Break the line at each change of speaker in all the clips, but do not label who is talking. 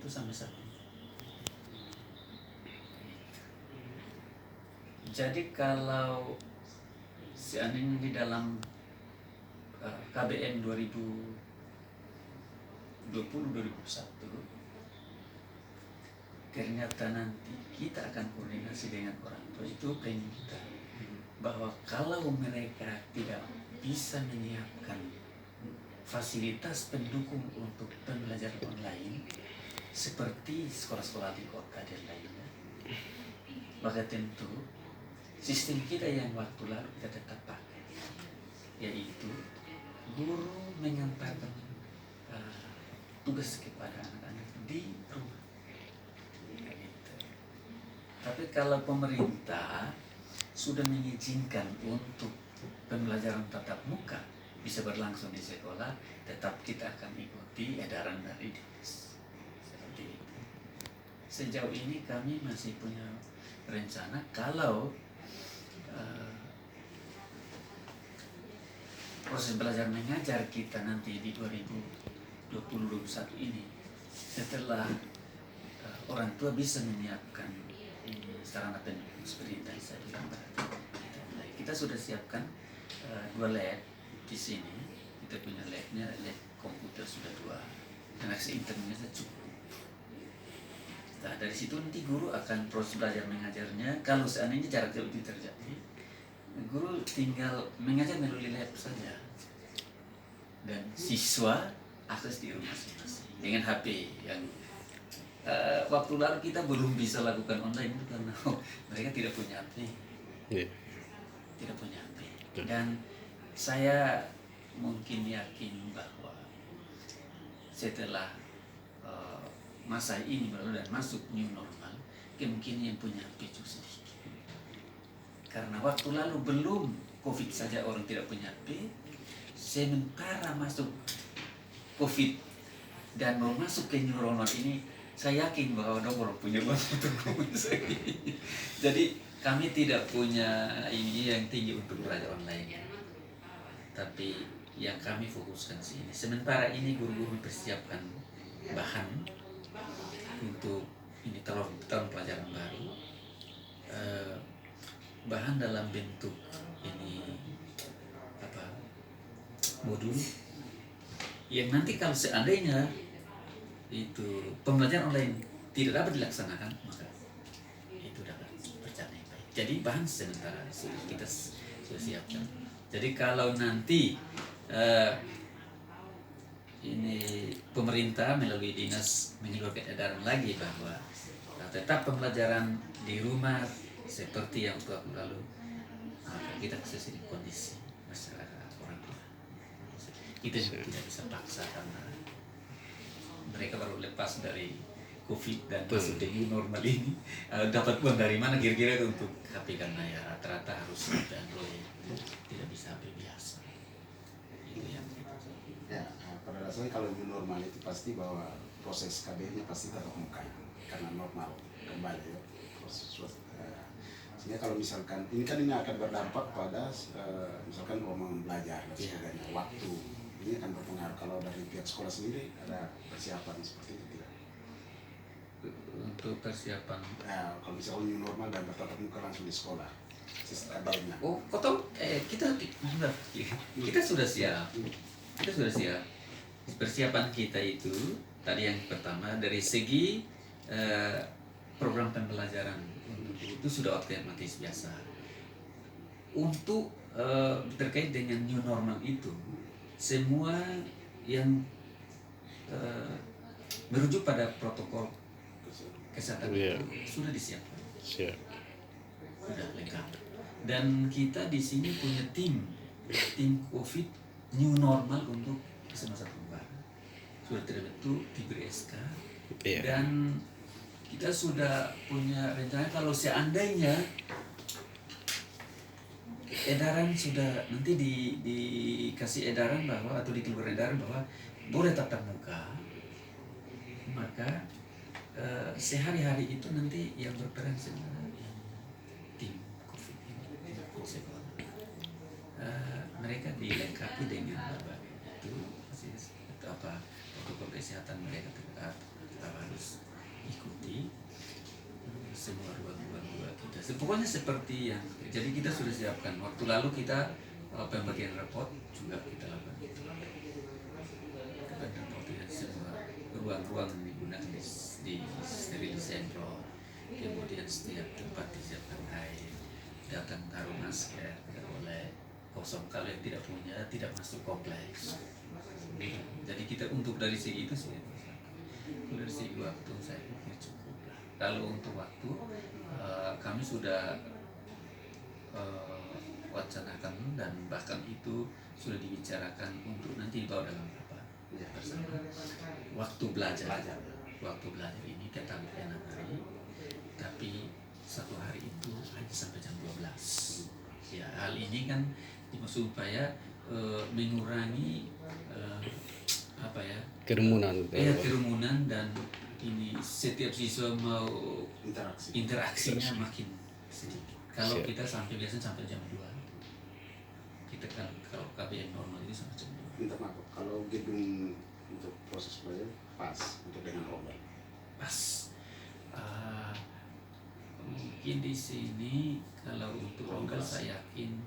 itu sampai saat ini. Jadi kalau seandainya di dalam KBM 2020-2021 ternyata nanti kita akan koordinasi dengan orang tua, itu pengen kita bahwa kalau mereka tidak bisa menyiapkan fasilitas pendukung untuk pembelajaran online seperti sekolah-sekolah di kota dan lainnya, maka tentu sistem kita yang waktu lalu kita tetap pakai, yaitu guru mengantarkan tugas kepada anak-anak di rumah. Gitu. Tapi kalau pemerintah sudah mengizinkan untuk pembelajaran tatap muka bisa berlangsung di sekolah, tetap kita akan ikuti edaran dari dinas. Seperti itu. Sejauh ini kami masih punya rencana kalau proses belajar mengajar kita nanti di 2020-2021 ini setelah orang tua bisa menyiapkan sarana pendukung seperti yang saya bilang tadi. Kita sudah siapkan 2 lab di sini. Kita punya labnya, lab komputer sudah 2 dan akses internetnya cukup. Nah, dari situ nanti guru akan proses belajar mengajarnya. Kalau seandainya jarak jauh itu terjadi, guru tinggal mengajar melalui lab saja, dan siswa akses di rumah masing-masing dengan HP yang waktu lalu kita belum bisa lakukan online itu karena mereka tidak punya HP, tidak punya HP. Dan saya mungkin yakin bahwa setelah masa ini berlalu dan masuk new normal, kemungkinan yang punya HP itu sedikit. Karena waktu lalu belum COVID saja orang tidak punya HP, sementara masuk COVID dan mau masuk ke new normal ini, saya yakin bahwa orang punya uang untuk komunikasi. Jadi kami tidak punya ini yang tinggi untuk belajar online, tapi yang kami fokuskan sini. Sementara ini guru-guru mempersiapkan bahan untuk ini tahun pelajaran baru. Bahan dalam bentuk ini modul yang nanti kalau seandainya itu pembelajaran online tidak dapat dilaksanakan, maka itu dapat berjalan yang baik. Jadi bahan sementara kita sudah siapkan. Jadi kalau nanti ini pemerintah melalui dinas mengeluarkan edaran lagi bahwa tetap pembelajaran di rumah seperti yang waktu lalu, maka kita sesuai kondisi masyarakat orang tua. Kita tidak bisa paksa karena mereka baru lepas dari COVID dan masuk ke new normal ini. Dapat uang dari mana kira-kira untuk HP, karena ya rata-rata harus HP Android, tidak bisa HP biasa. Itu yang kita.
Ya, pada dasarnya kalau new normal itu pasti bahwa proses KB-nya pasti tatap muka karena normal kembali ya proses. Sehingga kalau misalkan ini akan berdampak pada misalkan ruang belajar dan sebagainya, waktu ini akan berpengaruh. Kalau dari pihak sekolah sendiri ada persiapan seperti itu tidak?
Untuk persiapan
kalau misalnya new normal dan bertatap muka langsung di sekolah sistem KB-nya.
kita sudah siap. Kita sudah siap. Persiapan kita itu tadi yang pertama dari segi program pembelajaran itu sudah otomatis biasa. Untuk terkait dengan new normal itu, semua yang merujuk pada protokol kesehatan itu sudah disiapkan. Sudah lengkap. Dan kita di sini punya tim COVID new normal untuk masa perubahan. Sudah terbentuk, diberi SK, dan kita sudah punya rencana kalau seandainya edaran sudah nanti dikasih edaran bahwa atau dikeluarkan edaran bahwa boleh tatap muka, maka sehari-hari itu nanti yang berperan sebenarnya tim COVID ini mereka dilengkapi dengan berbagai itu protokol kesehatan mereka tetap harus Pokoknya seperti yang jadi kita sudah siapkan. Waktu lalu kita pembagian rapot juga kita lakukan itu. Kita rapotnya semua ruang-ruang yang digunakan di steril semprot, kemudian setiap tempat disiapkan air, datang taruh masker, tidak boleh kosong, kalau yang tidak punya tidak masuk kompleks. Jadi kita untuk dari segi itu sih, dari segi waktu saya pikir cukup lah. Kalau untuk waktu kami sudah wacanakan dan bahkan itu sudah dibicarakan untuk nanti dibawa dalam rapat bersama. Waktu belajar ini kita 6 hari, tapi satu hari itu hanya sampai jam 12. Ya, hal ini kan dimaksud supaya mengurangi kerumunan dan ini setiap siswa mau interaksinya makin sedikit. Kalau kita biasanya sampai jam 2, kita kan kalau KBM normal itu sampai jam 2.
Minta maaf, kalau gedung untuk proses belajar pas untuk dengan rombel
Pas. Mungkin di sini kalau untuk rombel saya yakin,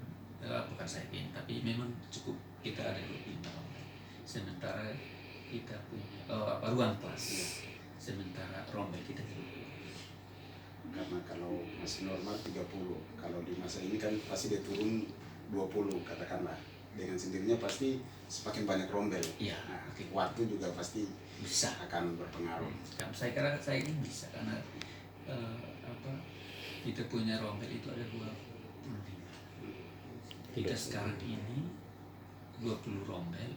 bukan saya yakin, tapi memang cukup kita ada 25 rombel. Sementara kita punya ruang kelas, sementara rombel kita 20.
Karena kalau masih normal 30, kalau di masa ini kan pasti dia turun 20 katakanlah, dengan sendirinya pasti semakin banyak rombel.
Iya.
Nah, waktu juga pasti
bisa
akan berpengaruh.
Saya kira saya ini bisa karena kita punya rombel itu ada 25. Kita sekarang ini 20 rombel.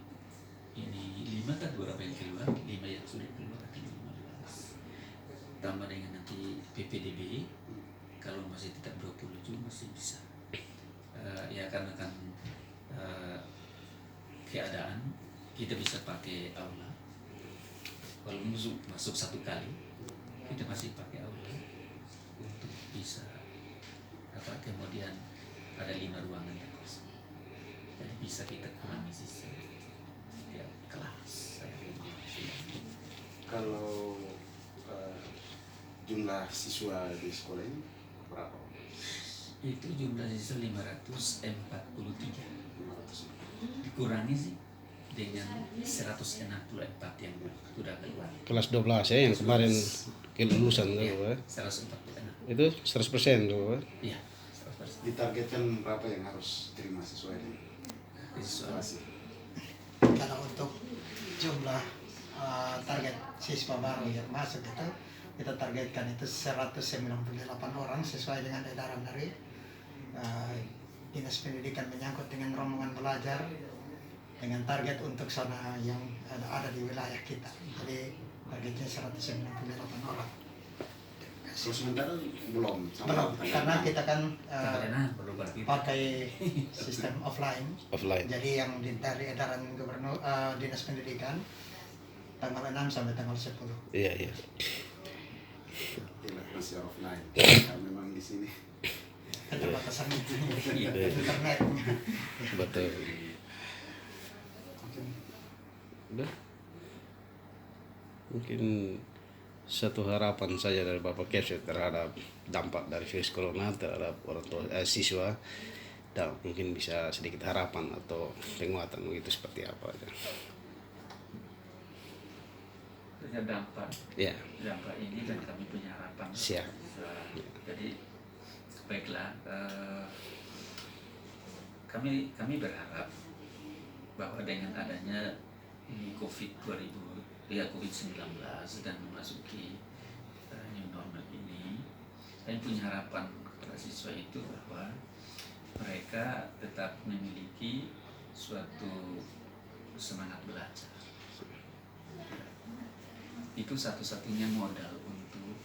Ini 5 kan berapa yang keluar? 5 yang sudah keluar akan 15. Tambah dengan nanti PPDB, kalau masih tetap 20 juga masih bisa. Ya karena kan keadaan kita bisa pakai aula. Kalau masuk 1 kali, kita masih pakai aula untuk bisa kemudian ada 5 ruangan yang kosong. Jadi bisa kita kurangi sisa ya, kelas.
Kalau jumlah siswa di sekolah ini berapa?
Itu jumlah siswa 543.
500.
Dikurangi sih dengan 164 yang sudah keluar.
Kelas 12 ya yang kemarin kelulusan
Ya,
tuh, Pak.
146.
Itu 100% tuh, Pak.
Iya, 100%.
Ditargetkan berapa yang harus terima sesuai dengan situasi?
Kalau untuk jumlah target siswa baru yang masuk itu kita targetkan itu 198 orang sesuai dengan edaran dari Dinas Pendidikan menyangkut dengan rombongan belajar dengan target untuk zona yang ada di wilayah kita. Jadi targetnya 198 orang.
Terus sementara belum
Karena kita kan
perlu berarti
pakai sistem offline. Jadi yang dari edaran gubernur Dinas Pendidikan tanggal 6 sampai tanggal 10.
Iya.
dilakukan secara offline. Karena memang di sini
Keterbatasan
Iya.
internet.
Betul. Udah. Mungkin satu harapan saja dari Bapak Kepset terhadap dampak dari virus corona terhadap orang tua siswa, dan mungkin bisa sedikit harapan atau penguatan begitu seperti apa aja.
Dampak
Ya,
ini dan kami punya harapan.
siap.
Jadi baiklah, kami berharap bahwa dengan adanya ini COVID-19 dan memasuki new normal ini, kami punya harapan kepada siswa itu bahwa mereka tetap memiliki suatu semangat belajar. Itu satu-satunya modal untuk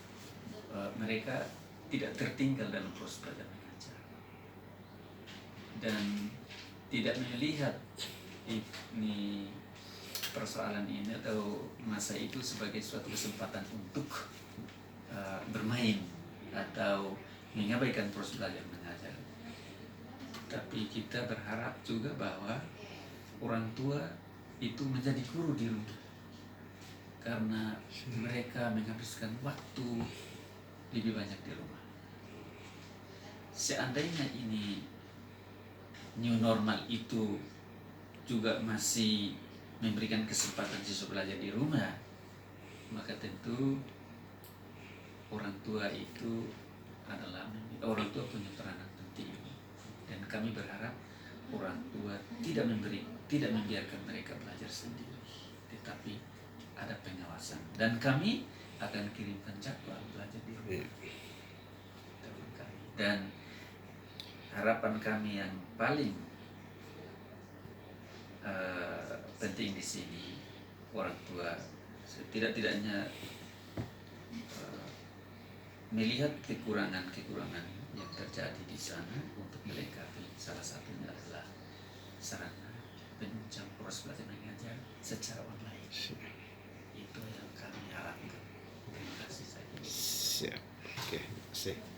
mereka tidak tertinggal dalam proses belajar mengajar dan tidak melihat ini persoalan ini atau masa itu sebagai suatu kesempatan untuk bermain atau mengabaikan proses belajar mengajar. Tapi kita berharap juga bahwa orang tua itu menjadi guru di rumah, karena mereka menghabiskan waktu lebih banyak di rumah. seandainya ini new normal itu juga masih memberikan kesempatan siswa belajar di rumah, maka tentu orang tua itu orang tua punya peranan penting, dan kami berharap orang tua tidak membiarkan mereka belajar sendiri, tetapi ada pengawasan, dan kami akan kirimkan jadwal belajar di rumah. Dan harapan kami yang paling penting di sini, orang tua setidak-tidaknya melihat kekurangan-kekurangan yang terjadi di sana untuk melengkapi. Salah satunya adalah sarana penunjang proses belajar mengajar secara online. Itu yang kami harapkan. Terima kasih saya.
Siap. Oke, terima kasih.